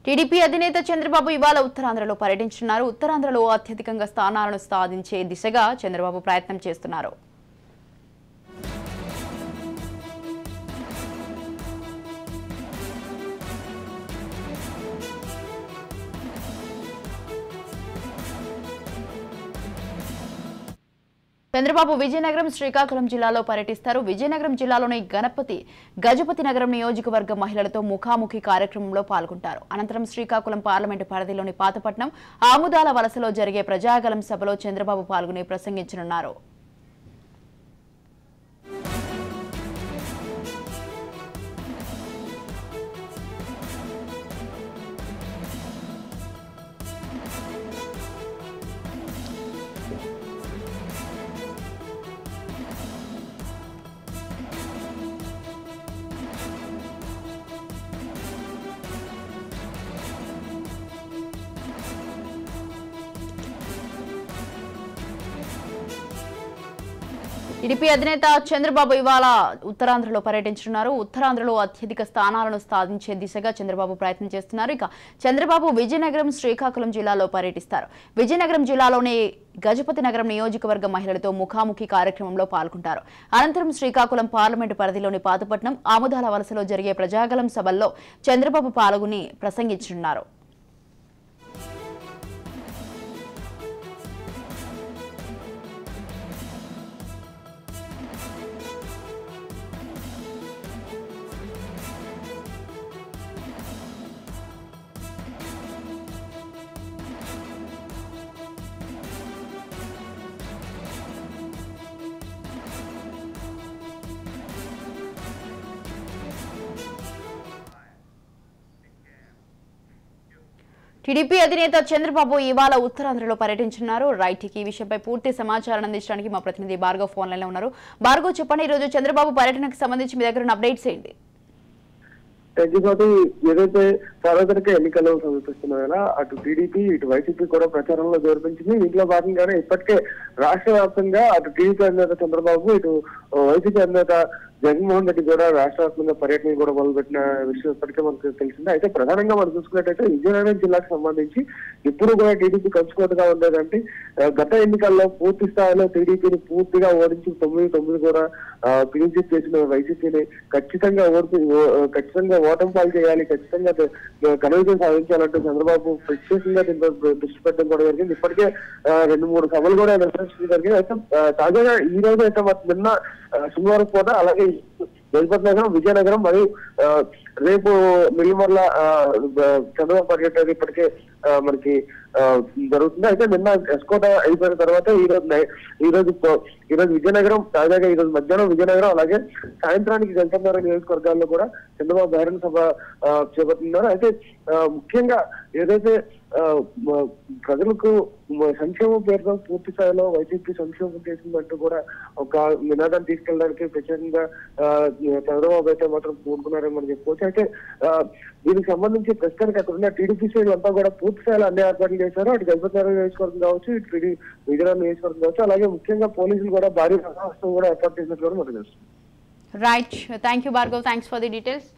TDP అధినేత చంద్రబాబు ఇవాళ ఉత్తరాంధ్రలో పర్యటించనున్నారు. ఉత్తరాంధ్రలో అత్యధికంగా స్థానాలను సాధించే దిశగా చంద్రబాబు ప్రయత్నం చేస్తున్నారు. చంద్రబాబు విజయనగరం, శ్రీకాకుళం జిల్లాలో పర్యటిస్తారు. విజయనగరం జిల్లాలోని గజపతి నగరం నియోజకవర్గ మహిళలతో ముఖాముఖి కార్యక్రమంలో పాల్గొంటారు. అనంతరం శ్రీకాకుళం పార్లమెంటు పరిధిలోని పాతపట్నం, ఆముదాల వలసలో జరిగే ప్రజాగలం సభలో చంద్రబాబు పాల్గొని ప్రసంగించనున్నారు. టీడీపీ అధినేత చంద్రబాబు ఇవాళ ఉత్తరాంధ్రలో పర్యటించనున్నారు. ఉత్తరాంధ్రలో అత్యధిక స్థానాలను సాధించే దిశగా చంద్రబాబు ప్రయత్నం చేస్తున్నారు. ఇక చంద్రబాబు విజయనగరం, శ్రీకాకుళం జిల్లాలో పర్యటిస్తారు. విజయనగరం జిల్లాలోని గజపతి నగరం నియోజకవర్గ మహిళలతో ముఖాముఖి కార్యక్రమంలో పాల్గొంటారు. అనంతరం శ్రీకాకుళం పార్లమెంటు పరిధిలోని పాతపట్నం, ఆముదాల వలసలో జరిగే ప్రజాగలం సభల్లో చంద్రబాబు పాల్గొని ప్రసంగించనున్నారు. టీడీపీ అధినేత చంద్రబాబు ఇవాళ ఉత్తరాంధ్రలో పర్యటించనున్నారు. రైట్, ఈ విషయంపై పూర్తి సమాచారం అందించడానికి మా ప్రతినిధి భార్గవ్ ఫోన్ లైన్లో ఉన్నారు. భార్గవ్, చెప్పండి, ఈరోజు చంద్రబాబు పర్యటనకు సంబంధించి మీ దగ్గర ఉన్న అప్డేట్స్ ఏంటి? ఏదైతే సార్వత్రిక ఎన్నికలు సమీపిస్తున్నాయో అటు టీడీపీ ఇటు వైసీపీ కూడా ప్రచారంలో జోర్పించింది. దీంట్లో భాగంగానే ఇప్పటికే రాష్ట్ర వ్యాప్తంగా అటు టీడీపీ అధినేత చంద్రబాబు, ఇటు వైసీపీ అధినేత జగన్మోహన్ రెడ్డి కూడా రాష్ట్ర వ్యాప్తంగా పర్యటన కూడా మొదలుపెట్టిన విషయం ఇప్పటికే మనకు తెలిసింది. అయితే ప్రధానంగా మనం చూసుకున్నట్టయితే విజయనగరం జిల్లాకు సంబంధించి ఇప్పుడు కూడా టీడీపీ కంచుకోతగా ఉండేదంటే గత ఎన్నికల్లో పూర్తి స్థాయిలో టీడీపీని పూర్తిగా ఓడించి 9 కూడా క్లీన్ చిట్ చేసిన వైసీపీని ఖచ్చితంగా ఓటమి పాలు చేయాలి, ఖచ్చితంగా ఘనవిజయం సాధించాలంటూ చంద్రబాబు ప్రత్యేకంగా దీంట్లో దృష్టి పెట్టడం కూడా జరిగింది. ఇప్పటికే 2-3 సభలు కూడా నిర్వహించడం జరిగింది. అయితే తాజాగా ఈ రోజు అయితే నిన్న శనివారం పూట అలాగే గజపతి నగరం, విజయనగరం మరియు రేపు నెల్లిమర్ల చంద్రబాబు పర్యటన ఇప్పటికే మనకి జరుగుతుంది. అయితే నిన్న ఎస్కోట అయిపోయిన తర్వాత ఈ రోజు విజయనగరం, తాజాగా ఈ రోజు మధ్యాహ్నం విజయనగరం అలాగే సాయంత్రానికి గజపతి నగరం నియోజకవర్గాల్లో కూడా చంద్రబాబు బహిరంగ సభ చేపడుతున్నారు. అయితే ముఖ్యంగా ఏదైతే ప్రజలకు సంక్షేమం పేరుతో పూర్తి స్థాయిలో వైసీపీ సంక్షేమం చేసిందంటూ కూడా ఒక నినాదాన్ని తీసుకెళ్ళడానికి ప్రత్యేకంగా చంద్రబాబు అయితే మాత్రం పూనుకున్నారని మనం చెప్పుకోవచ్చు. అయితే దీనికి సంబంధించి ప్రస్తుతానికి అక్కడ ఉన్న టీడీపీ శ్రేణులు అంతా కూడా పూర్తి స్థాయిలో అన్ని ఏర్పాట్లు చేశారు. అటు గజపతి నగరం నియోజకవర్గం కావచ్చు, ఇటు విజయనగరం నియోజకవర్గం కావచ్చు, అలాగే ముఖ్యంగా పోలీసులు కూడా భారీ కూడా ఏర్పాటు చేసినట్లు కూడా మనకు తెలుస్తుంది. Right, thank you Bhargav, thanks for the details.